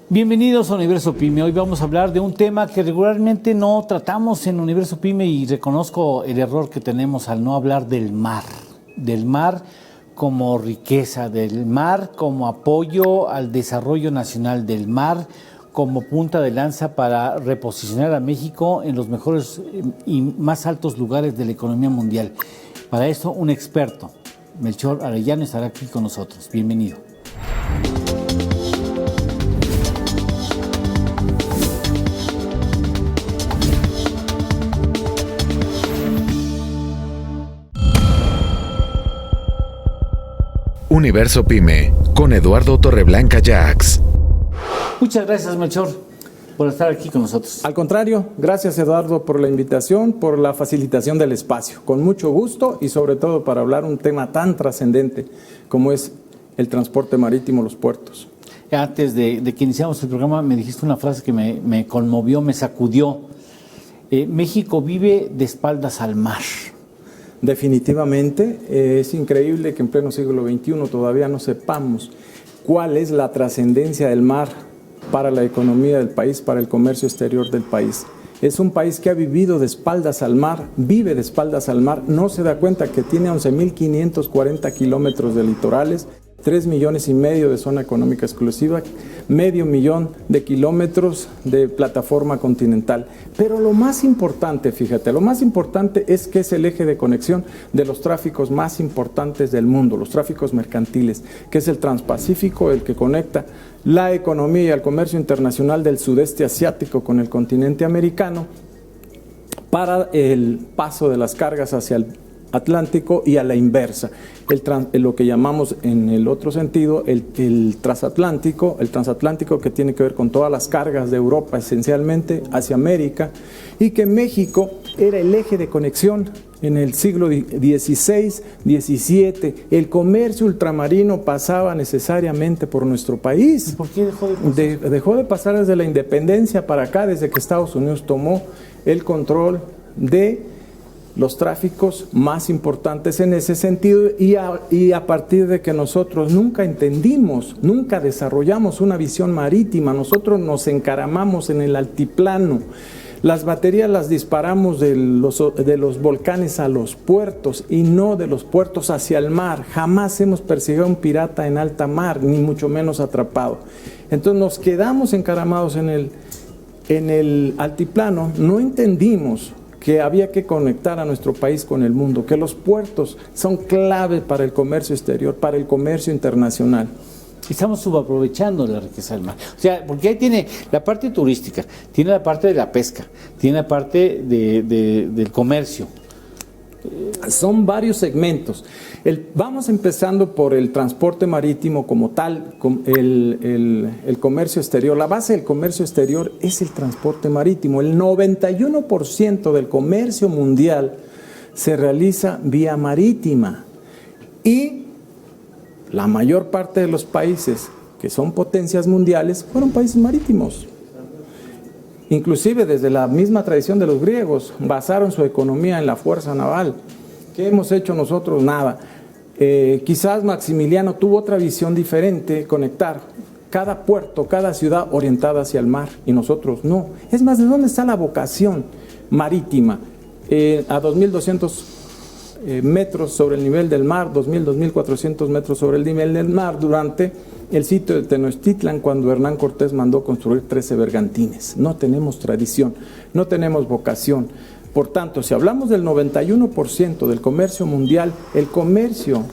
Bienvenidos a Universo Pyme. Hoy vamos a hablar de un tema que regularmente no tratamos en Universo Pyme y reconozco el error que tenemos al no hablar del mar como riqueza, del mar como apoyo al desarrollo nacional, del mar como punta de lanza para reposicionar a México en los mejores y más altos lugares de la economía mundial. Para esto, un experto, Melchor Arellano, estará aquí con nosotros. Bienvenido. Universo Pyme, con Eduardo Torreblanca Jax. Muchas gracias, Melchor, por estar aquí con nosotros. Al contrario, gracias, Eduardo, por la invitación, por la facilitación del espacio. Con mucho gusto y sobre todo para hablar un tema tan trascendente como es el transporte marítimo, los puertos. Antes de que iniciamos el programa me dijiste una frase que me conmovió, me sacudió. México vive de espaldas al mar. Definitivamente, es increíble que en pleno siglo XXI todavía no sepamos cuál es la trascendencia del mar para la economía del país, para el comercio exterior del país. Es un país que ha vivido de espaldas al mar, vive de espaldas al mar, no se da cuenta que tiene 11.540 kilómetros de litorales, 3,5 millones de zona económica exclusiva, 500,000 de kilómetros de plataforma continental. Pero lo más importante, fíjate, lo más importante es que es el eje de conexión de los tráficos más importantes del mundo, los tráficos mercantiles, que es el Transpacífico, el que conecta la economía y el comercio internacional del sudeste asiático con el continente americano para el paso de las cargas hacia el Atlántico y a la inversa, lo que llamamos en el otro sentido el transatlántico que tiene que ver con todas las cargas de Europa esencialmente hacia América, y que México era el eje de conexión en el siglo XVI, XVII. El comercio ultramarino pasaba necesariamente por nuestro país. ¿Y por qué dejó de pasar? Dejó de pasar desde la independencia para acá, desde que Estados Unidos tomó el control de los tráficos más importantes en ese sentido, y a partir de que nosotros nunca entendimos, nunca desarrollamos una visión marítima, nosotros nos encaramamos en el altiplano, las baterías las disparamos de los volcanes a los puertos y no de los puertos hacia el mar. Jamás hemos perseguido a un pirata en alta mar, ni mucho menos atrapado. Entonces nos quedamos encaramados en el altiplano, no entendimos que había que conectar a nuestro país con el mundo, que los puertos son clave para el comercio exterior, para el comercio internacional. Estamos subaprovechando la riqueza del mar. O sea, porque ahí tiene la parte turística, tiene la parte de la pesca, tiene la parte del comercio. Son varios segmentos. Vamos empezando por el transporte marítimo como tal, el comercio exterior. La base del comercio exterior es el transporte marítimo. El 91% del comercio mundial se realiza vía marítima. Y la mayor parte de los países que son potencias mundiales fueron países marítimos. Inclusive desde la misma tradición de los griegos, basaron su economía en la fuerza naval. ¿Qué hemos hecho nosotros? Nada. Quizás Maximiliano tuvo otra visión diferente, conectar cada puerto, cada ciudad orientada hacia el mar, y nosotros no. Es más, ¿de dónde está la vocación marítima? A 2.200 metros sobre el nivel del mar, 2.400 metros sobre el nivel del mar, durante el sitio de Tenochtitlan, cuando Hernán Cortés mandó construir 13 bergantines. No tenemos tradición, no tenemos vocación. Por tanto, si hablamos del 91% del comercio mundial, el comercio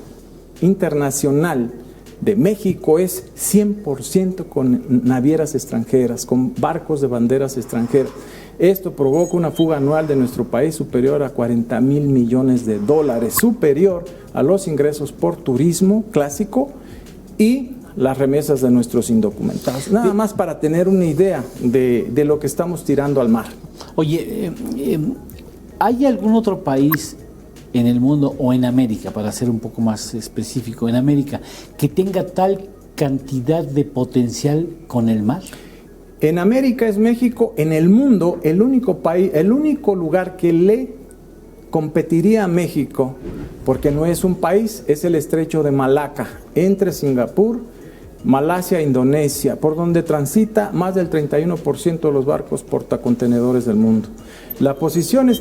internacional de México es 100% con navieras extranjeras, con barcos de banderas extranjeras. Esto provoca una fuga anual de nuestro país superior a 40,000 millones de dólares, superior a los ingresos por turismo clásico y las remesas de nuestros indocumentados. Nada más para tener una idea de lo que estamos tirando al mar. Oye, ¿hay algún otro país en el mundo o en América, para ser un poco más específico, en América, que tenga tal cantidad de potencial con el mar? En América es México, en el mundo el único país, el único lugar que le competiría a México, porque no es un país, es el estrecho de Malaca, entre Singapur Malasia, Indonesia, por donde transita más del 31% de los barcos portacontenedores del mundo. La posición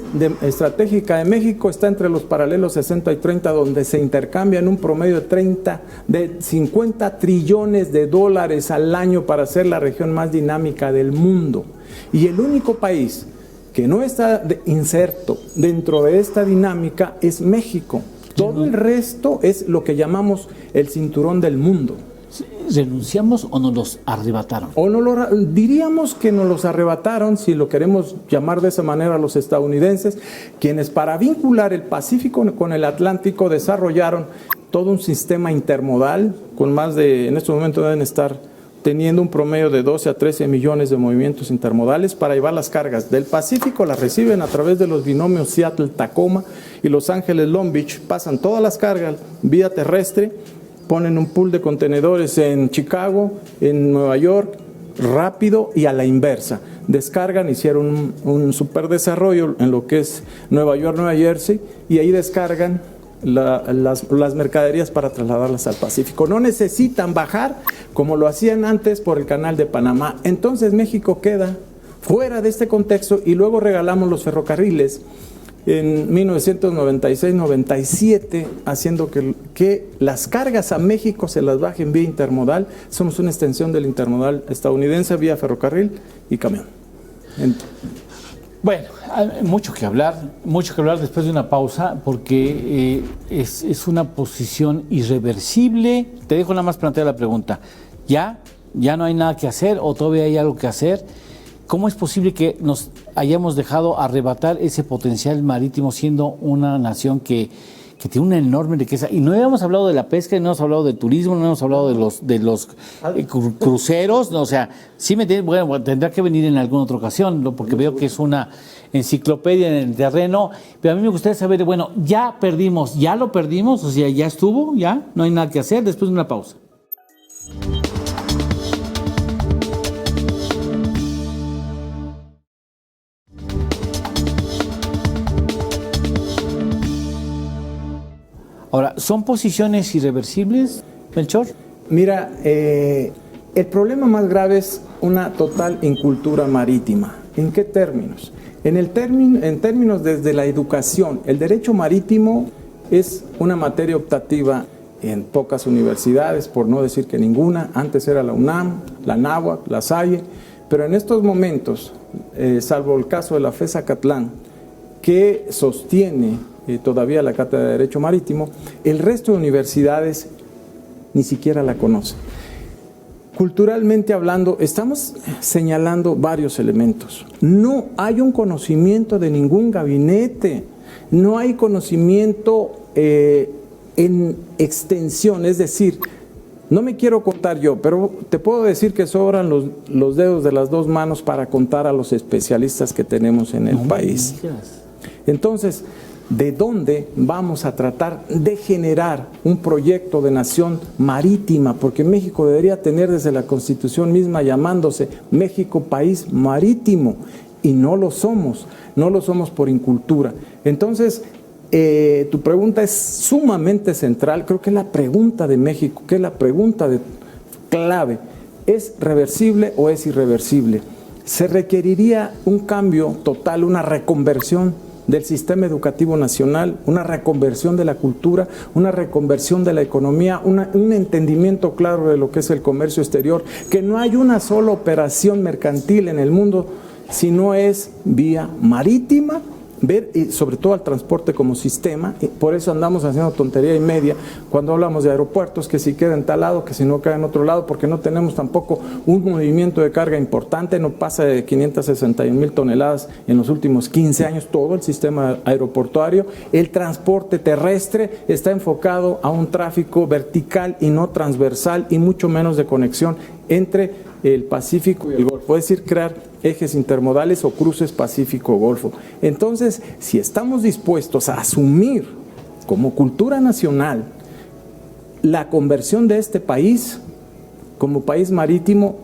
estratégica de México está entre los paralelos 60 y 30, donde se intercambian un promedio de 50 trillones de dólares al año para ser la región más dinámica del mundo. Y el único país que no está inserto dentro de esta dinámica es México. Todo el resto es lo que llamamos el cinturón del mundo. ¿Renunciamos o nos los arrebataron? Diríamos que nos los arrebataron, si lo queremos llamar de esa manera, los estadounidenses, quienes para vincular el Pacífico con el Atlántico desarrollaron todo un sistema intermodal con más de, en estos momentos deben estar teniendo un promedio de 12 a 13 millones de movimientos intermodales para llevar las cargas del Pacífico, las reciben a través de los binomios Seattle-Tacoma y Los Ángeles-Long Beach, pasan todas las cargas vía terrestre, ponen un pool de contenedores en Chicago, en Nueva York, rápido y a la inversa. Descargan, hicieron un superdesarrollo en lo que es Nueva York, Nueva Jersey, y ahí descargan las mercaderías para trasladarlas al Pacífico. No necesitan bajar como lo hacían antes por el canal de Panamá. Entonces México queda fuera de este contexto y luego regalamos los ferrocarriles en 1996-97, haciendo que las cargas a México se las bajen vía intermodal. Somos una extensión del intermodal estadounidense vía ferrocarril y camión. Bueno, hay mucho que hablar después de una pausa, porque es una posición irreversible. Te dejo nada más plantear la pregunta. ¿Ya no hay nada que hacer o todavía hay algo que hacer? ¿Cómo es posible que nos hayamos dejado arrebatar ese potencial marítimo siendo una nación que tiene una enorme riqueza? Y no habíamos hablado de la pesca, no hemos hablado del turismo, no hemos hablado de los cruceros, no, o sea, sí bueno, tendrá que venir en alguna otra ocasión, ¿no? Porque veo que es una enciclopedia en el terreno, pero a mí me gustaría saber, bueno, ya lo perdimos, o sea, ya estuvo, ya, no hay nada que hacer, después de una pausa. Ahora, ¿son posiciones irreversibles, Melchor? Mira, el problema más grave es una total incultura marítima. ¿En qué términos? En términos desde la educación. El derecho marítimo es una materia optativa en pocas universidades, por no decir que ninguna. Antes era la UNAM, la Anáhuac, la Salle, pero en estos momentos, salvo el caso de la FES Acatlán, que sostiene todavía la Cátedra de Derecho Marítimo, el resto de universidades ni siquiera la conocen. Culturalmente hablando, estamos señalando varios elementos. No hay un conocimiento de ningún gabinete, no hay conocimiento en extensión, es decir, no me quiero contar yo, pero te puedo decir que sobran los dedos de las dos manos para contar a los especialistas que tenemos en el país. Entonces, ¿de dónde vamos a tratar de generar un proyecto de nación marítima? Porque México debería tener desde la Constitución misma llamándose México País Marítimo, y no lo somos por incultura. Entonces, tu pregunta es sumamente central, creo que es la pregunta de México, que es la pregunta clave. ¿Es reversible o es irreversible? Se requeriría un cambio total, una reconversión del sistema educativo nacional, una reconversión de la cultura, una reconversión de la economía, un entendimiento claro de lo que es el comercio exterior, que no hay una sola operación mercantil en el mundo si no es vía marítima, ver y sobre todo al transporte como sistema. Y por eso andamos haciendo tontería y media cuando hablamos de aeropuertos, que si queda en tal lado, que si no queda en otro lado, porque no tenemos tampoco un movimiento de carga importante, no pasa de 561,000 toneladas en los últimos 15 años, todo el sistema aeroportuario. El transporte terrestre está enfocado a un tráfico vertical y no transversal, y mucho menos de conexión entre el Pacífico y el Golfo, es decir, crear ejes intermodales o cruces Pacífico-Golfo. Entonces, si estamos dispuestos a asumir como cultura nacional la conversión de este país como país marítimo,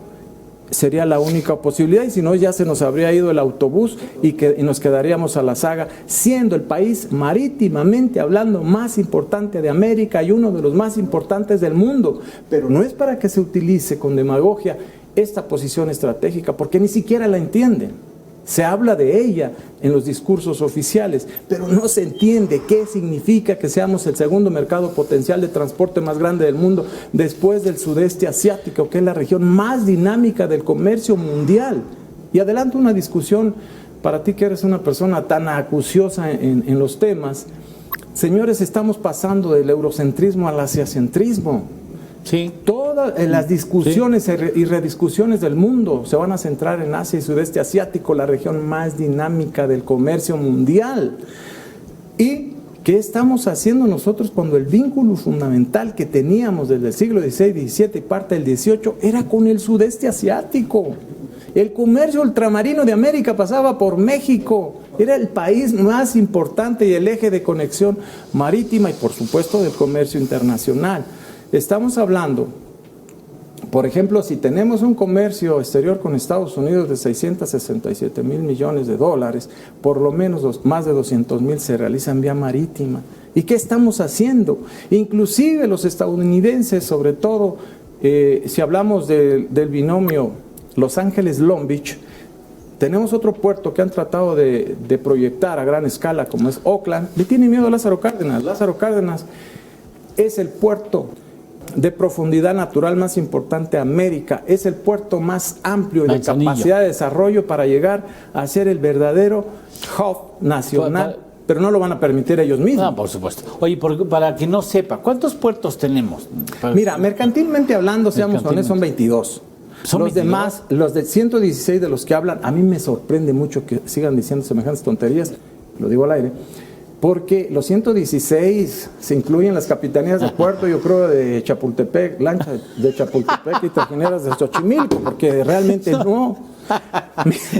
sería la única posibilidad, y si no ya se nos habría ido el autobús y nos quedaríamos a la saga, siendo el país marítimamente hablando más importante de América y uno de los más importantes del mundo. Pero no es para que se utilice con demagogia esta posición estratégica, porque ni siquiera la entienden. Se habla de ella en los discursos oficiales, pero no se entiende qué significa que seamos el segundo mercado potencial de transporte más grande del mundo después del sudeste asiático, que es la región más dinámica del comercio mundial. Y adelanto una discusión para ti que eres una persona tan acuciosa en los temas. Señores, estamos pasando del eurocentrismo al asiacentrismo. Sí. Todas las discusiones y rediscusiones del mundo se van a centrar en Asia y Sudeste Asiático, la región más dinámica del comercio mundial. ¿Y qué estamos haciendo nosotros cuando el vínculo fundamental que teníamos desde el siglo XVI, XVII y parte del XVIII era con el Sudeste Asiático? El comercio ultramarino de América pasaba por México. Era el país más importante y el eje de conexión marítima y, por supuesto, del comercio internacional. Estamos hablando, por ejemplo, si tenemos un comercio exterior con Estados Unidos de 667 mil millones de dólares, por lo menos más de 200 mil se realizan vía marítima. ¿Y qué estamos haciendo? Inclusive los estadounidenses, sobre todo, si hablamos del binomio Los Ángeles-Long Beach, tenemos otro puerto que han tratado de proyectar a gran escala, como es Oakland. Le tiene miedo a Lázaro Cárdenas. Lázaro Cárdenas es el puerto de profundidad natural más importante de América, es el puerto más amplio y de capacidad de desarrollo para llegar a ser el verdadero hub nacional, pero no lo van a permitir ellos mismos. No, por supuesto. Oye, para que no sepa, ¿cuántos puertos tenemos? Mira, mercantilmente hablando, seamos honestos, son 22. ¿Son los 22? Demás, los de 116 de los que hablan, a mí me sorprende mucho que sigan diciendo semejantes tonterías, lo digo al aire, porque los 116 se incluyen las capitanías de puerto, yo creo, de Chapultepec, lancha de Chapultepec y trajineras de Xochimilco, porque realmente no.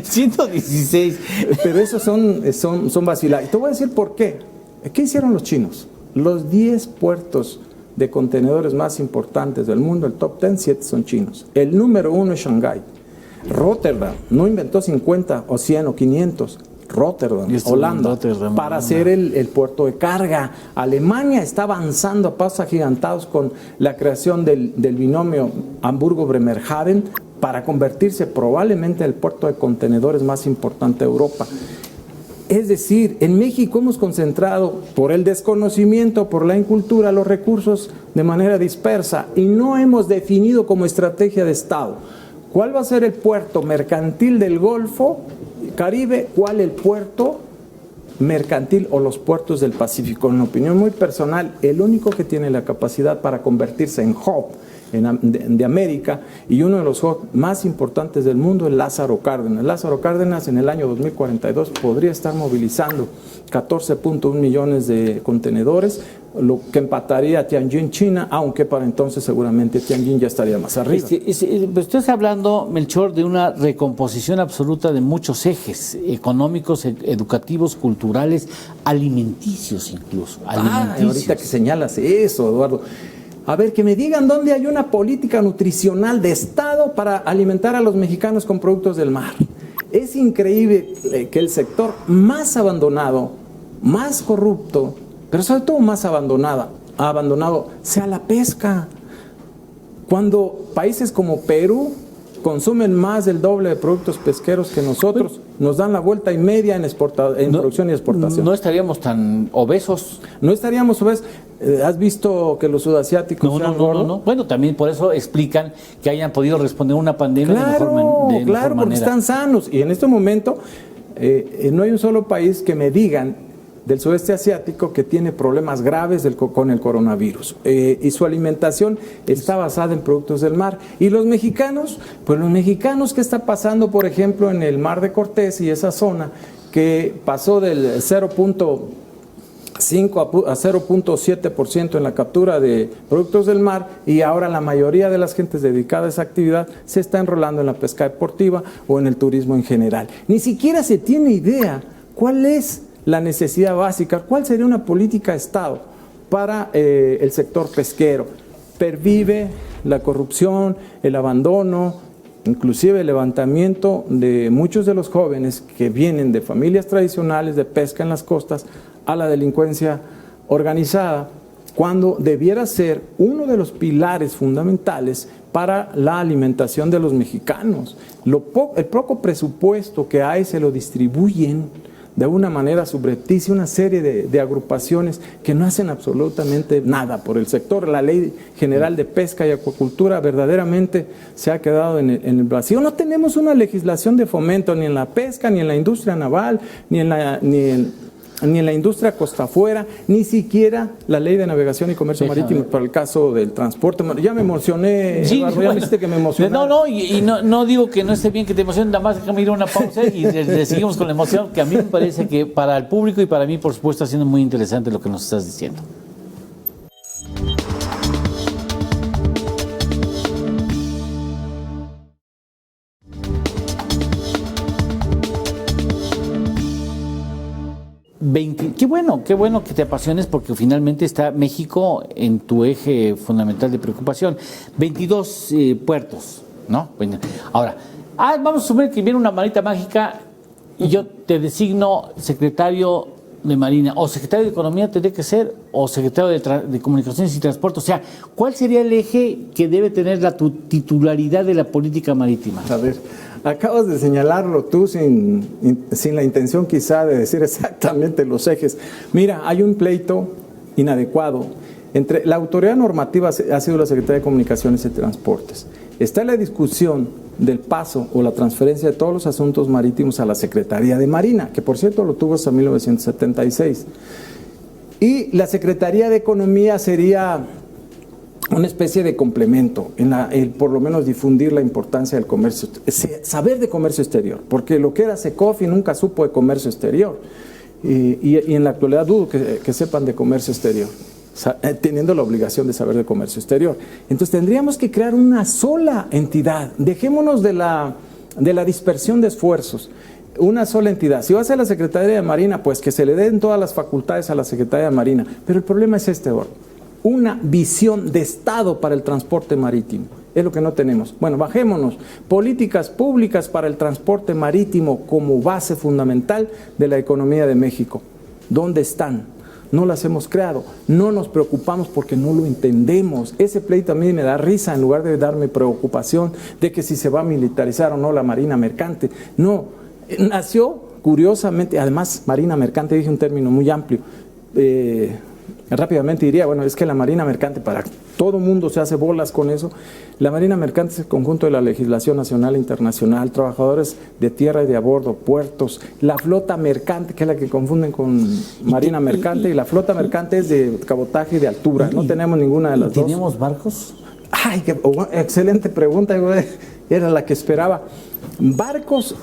116. Pero esos son vacilados. Y te voy a decir por qué. ¿Qué hicieron los chinos? Los 10 puertos de contenedores más importantes del mundo, el top 10, 7 son chinos. El número 1 es Shanghái. Rotterdam no inventó 50 o 100 o 500. Rotterdam, Holanda, para hacer el puerto de carga. Alemania está avanzando a pasos agigantados con la creación del binomio Hamburgo-Bremerhaven para convertirse probablemente en el puerto de contenedores más importante de Europa. Es decir, en México hemos concentrado por el desconocimiento, por la incultura, los recursos de manera dispersa y no hemos definido como estrategia de Estado cuál va a ser el puerto mercantil del Golfo Caribe, cuál el puerto mercantil o los puertos del Pacífico. En opinión muy personal, el único que tiene la capacidad para convertirse en hub de América y uno de los hubs más importantes del mundo es Lázaro Cárdenas. Lázaro Cárdenas en el año 2042 podría estar movilizando 14.1 millones de contenedores, lo que empataría a Tianjin, China, aunque para entonces seguramente Tianjin ya estaría más arriba. Estás hablando, Melchor, de una recomposición absoluta de muchos ejes económicos, educativos, culturales, alimenticios incluso. Ahorita que señalas eso, Eduardo. A ver, que me digan dónde hay una política nutricional de Estado para alimentar a los mexicanos con productos del mar. Es increíble que el sector más abandonado, más corrupto, pero sobre todo más abandonado sea la pesca. Cuando países como Perú consumen más del doble de productos pesqueros que nosotros, nos dan la vuelta y media en producción y exportación. No estaríamos tan obesos. No estaríamos obesos. ¿Has visto que los sudasiáticos sean gordos? No. Bueno, también por eso explican que hayan podido responder a una pandemia de mejor manera. Porque están sanos. Y en este momento no hay un solo país que me digan del sudeste asiático que tiene problemas graves con el coronavirus. Y su alimentación está basada en productos del mar. ¿Y los mexicanos? Pues los mexicanos, ¿qué está pasando, por ejemplo, en el Mar de Cortés y esa zona que pasó del 0.5 a 0.7% en la captura de productos del mar y ahora la mayoría de las gentes dedicadas a esa actividad se está enrolando en la pesca deportiva o en el turismo en general? Ni siquiera se tiene idea cuál es la necesidad básica, cuál sería una política de Estado para el sector pesquero. Pervive la corrupción, el abandono, inclusive el levantamiento de muchos de los jóvenes que vienen de familias tradicionales de pesca en las costas a la delincuencia organizada, cuando debiera ser uno de los pilares fundamentales para la alimentación de los mexicanos. El poco presupuesto que hay se lo distribuyen de una manera subrepticia una serie de agrupaciones que no hacen absolutamente nada por el sector. La Ley General de Pesca y Acuacultura verdaderamente se ha quedado en el vacío. No tenemos una legislación de fomento ni en la pesca, ni en la industria naval, ni en la industria costa afuera, ni siquiera la Ley de Navegación y Comercio Marítimo para el caso del transporte. Ya me emocioné, sí, Eduardo, ya me viste que me emocioné. No digo que no esté bien que te emociones, nada más déjame ir a una pausa y le seguimos con la emoción, que a mí me parece que para el público y para mí, por supuesto, está siendo muy interesante lo que nos estás diciendo. Qué bueno que te apasiones porque finalmente está México en tu eje fundamental de preocupación. 22 puertos, ¿no? Ahora, vamos a asumir que viene una varita mágica y yo te designo secretario de Marina, o secretario de Economía tendría que ser, o secretario de Comunicaciones y Transporte. O sea, ¿cuál sería el eje que debe tener la titularidad de la política marítima? A ver, acabas de señalarlo tú sin la intención quizá de decir exactamente los ejes. Mira, hay un pleito inadecuado entre la autoridad normativa, ha sido la Secretaría de Comunicaciones y Transportes. Está la discusión del paso o la transferencia de todos los asuntos marítimos a la Secretaría de Marina, que por cierto lo tuvo hasta 1976. Y la Secretaría de Economía sería una especie de complemento, por lo menos difundir la importancia del comercio, saber de comercio exterior, porque lo que era Secofi nunca supo de comercio exterior, y en la actualidad dudo que sepan de comercio exterior, teniendo la obligación de saber de comercio exterior. Entonces tendríamos que crear una sola entidad, dejémonos de la dispersión de esfuerzos, una sola entidad. Si va a ser la Secretaría de Marina, pues que se le den todas las facultades a la Secretaría de Marina, pero el problema es una visión de Estado para el transporte marítimo. Es lo que no tenemos. Bueno, bajémonos. Políticas públicas para el transporte marítimo como base fundamental de la economía de México. ¿Dónde están? No las hemos creado. No nos preocupamos porque no lo entendemos. Ese pleito a mí me da risa en lugar de darme preocupación de que si se va a militarizar o no la Marina Mercante. No. Nació curiosamente, además Marina Mercante, dije un término muy amplio, rápidamente diría, bueno, es que la Marina Mercante, para todo mundo se hace bolas con eso. La Marina Mercante es el conjunto de la legislación nacional e internacional, trabajadores de tierra y de a bordo, puertos, la flota mercante, que es la que confunden con Marina Mercante, y la flota mercante es de cabotaje y de altura, no tenemos ninguna de las dos. ¿Tenemos barcos? Ay, excelente pregunta, era la que esperaba.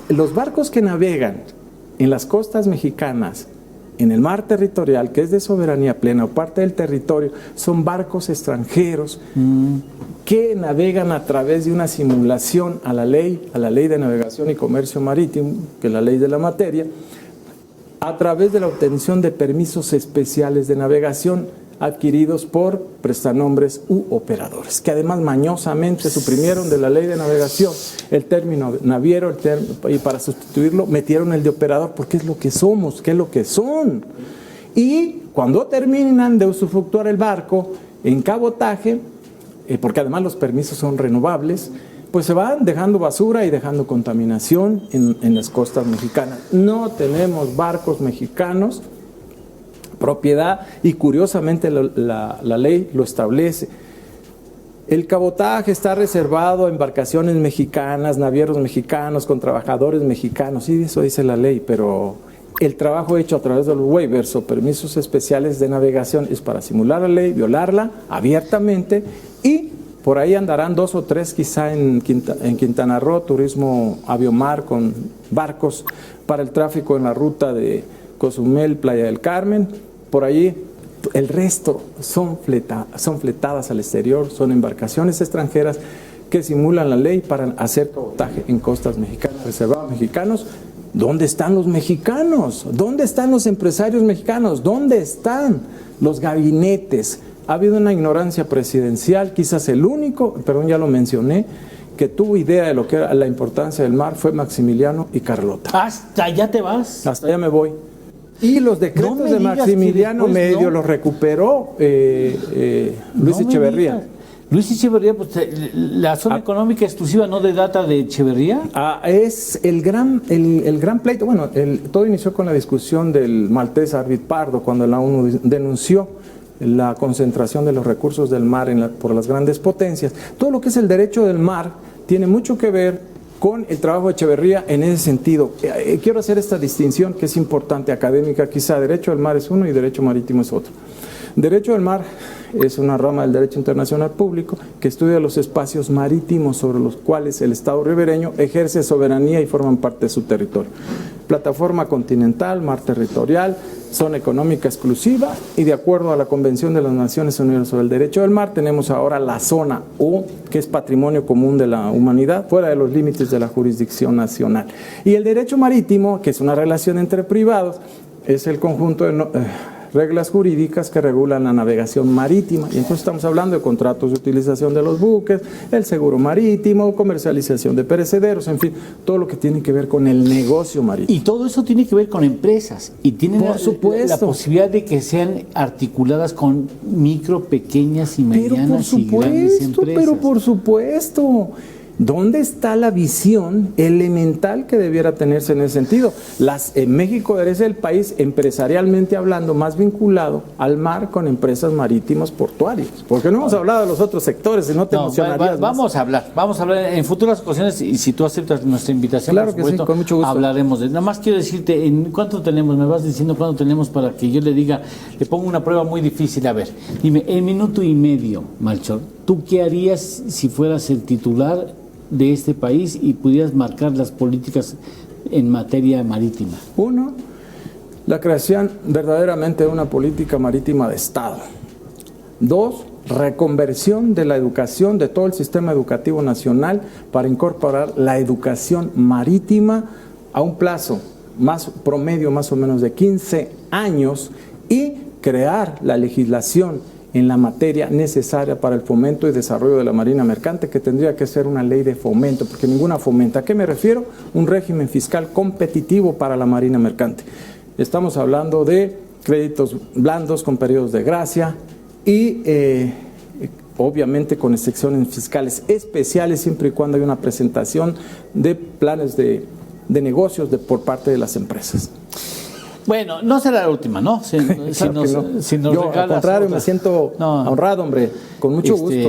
Los barcos que navegan en las costas mexicanas, en el mar territorial, que es de soberanía plena o parte del territorio, son barcos extranjeros que navegan a través de una simulación a la ley de navegación y comercio marítimo, que es la ley de la materia, a través de la obtención de permisos especiales de navegación adquiridos por prestanombres u operadores, que además mañosamente suprimieron de la ley de navegación el término naviero, y para sustituirlo metieron el de operador, porque es lo que somos, que es lo que son. Y cuando terminan de usufructuar el barco en cabotaje, porque además los permisos son renovables, pues se van dejando basura y dejando contaminación en las costas mexicanas. No tenemos barcos mexicanos propiedad, y curiosamente la ley lo establece. El cabotaje está reservado a embarcaciones mexicanas, navieros mexicanos, con trabajadores mexicanos, sí, eso dice la ley, pero el trabajo hecho a través de los waivers o permisos especiales de navegación es para simular la ley, violarla abiertamente, y por ahí andarán 2 o 3 quizá en Quintana Roo, turismo aviomar con barcos para el tráfico en la ruta de Cozumel, Playa del Carmen. Por allí el resto son fletadas al exterior, son embarcaciones extranjeras que simulan la ley para hacer cabotaje en costas mexicanas, reservados mexicanos. ¿Dónde están los mexicanos? ¿Dónde están los empresarios mexicanos? ¿Dónde están los gabinetes? Ha habido una ignorancia presidencial, quizás el único, perdón, ya lo mencioné, que tuvo idea de lo que era la importancia del mar fue Maximiliano y Carlota. Hasta allá te vas. Hasta allá me voy. Y los decretos No me de digas Maximiliano que después medio no. los recuperó Luis No me Echeverría. digas. Luis Echeverría, pues, la zona económica exclusiva no de data de Echeverría. Es el gran pleito. Bueno, todo inició con la discusión del maltés Arvid Pardo, cuando la ONU denunció la concentración de los recursos del mar por las grandes potencias. Todo lo que es el derecho del mar tiene mucho que ver con el trabajo de Echeverría en ese sentido. Quiero hacer esta distinción que es importante, académica quizá. Derecho del mar es uno y derecho marítimo es otro. Derecho del mar es una rama del derecho internacional público que estudia los espacios marítimos sobre los cuales el Estado ribereño ejerce soberanía y forman parte de su territorio. Plataforma continental, mar territorial, zona económica exclusiva, y de acuerdo a la Convención de las Naciones Unidas sobre el Derecho del Mar, tenemos ahora la zona U, que es patrimonio común de la humanidad, fuera de los límites de la jurisdicción nacional. Y el derecho marítimo, que es una relación entre privados, es el conjunto de reglas jurídicas que regulan la navegación marítima, y entonces estamos hablando de contratos de utilización de los buques, el seguro marítimo, comercialización de perecederos, en fin, todo lo que tiene que ver con el negocio marítimo. Y todo eso tiene que ver con empresas y tienen Por supuesto. la posibilidad de que sean articuladas con micro, pequeñas y medianas y grandes empresas. Pero por supuesto. ¿Dónde está la visión elemental que debiera tenerse en ese sentido? México es el país, empresarialmente hablando, más vinculado al mar con empresas marítimas portuarias. Porque no hemos hablado de los otros sectores, y no te emocionarías más. Vamos a hablar en futuras ocasiones, y si tú aceptas nuestra invitación, claro por supuesto, que sí, con mucho gusto. hablaremos de. Nada más quiero decirte, ¿cuánto tenemos? Me vas diciendo cuánto tenemos para que yo le diga, le pongo una prueba muy difícil. A ver, dime, en minuto y medio, Malchor, ¿tú qué harías si fueras el titular de este país y pudieras marcar las políticas en materia marítima? Uno, la creación verdaderamente de una política marítima de Estado. Dos, reconversión de la educación, de todo el sistema educativo nacional, para incorporar la educación marítima a un plazo promedio más o menos de 15 años, y crear la legislación en la materia necesaria para el fomento y desarrollo de la marina mercante, que tendría que ser una ley de fomento, porque ninguna fomenta. ¿A qué me refiero? Un régimen fiscal competitivo para la marina mercante. Estamos hablando de créditos blandos con periodos de gracia y obviamente con excepciones fiscales especiales, siempre y cuando haya una presentación de planes de negocios por parte de las empresas. Bueno, no será la última, ¿no? Si nos Yo, al contrario, me siento honrado, hombre, con mucho gusto.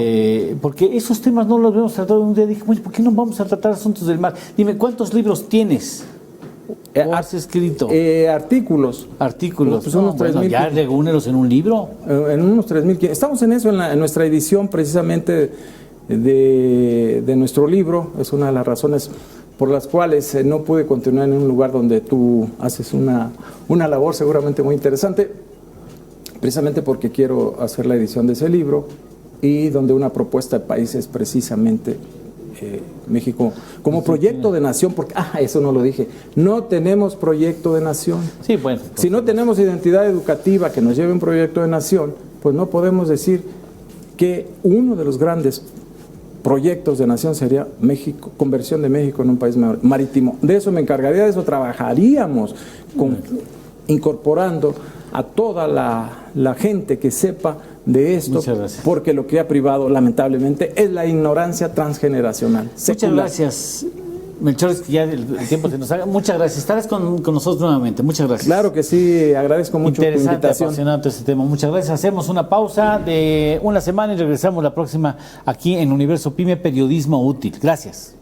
Porque esos temas no los hemos tratado. Un día dije, bueno, ¿por qué no vamos a tratar asuntos del mar? Dime, ¿cuántos libros tienes? ¿O has escrito? Artículos. Artículos. Pues unos 3,000. Ya reúnelos en un libro. En unos 3,000. Estamos en eso, en nuestra edición precisamente de nuestro libro. Es una de las razones por las cuales no pude continuar en un lugar donde tú haces una labor seguramente muy interesante, precisamente porque quiero hacer la edición de ese libro, y donde una propuesta de país es precisamente México como proyecto de nación, porque, eso no lo dije, no tenemos proyecto de nación. Sí, bueno. Si no tenemos identidad educativa que nos lleve a un proyecto de nación, pues no podemos decir que uno de los grandes proyectos de nación sería México, conversión de México en un país marítimo. De eso me encargaría, de eso trabajaríamos, incorporando a toda la gente que sepa de esto, porque lo que ha privado, lamentablemente, es la ignorancia transgeneracional. Muchas gracias, Melchor, es que ya el tiempo se nos haga. Muchas gracias. Estarás con nosotros nuevamente. Muchas gracias. Claro que sí, agradezco mucho tu invitación. Interesante, apasionante este tema. Muchas gracias. Hacemos una pausa de una semana y regresamos la próxima aquí en Universo Pyme, Periodismo Útil. Gracias.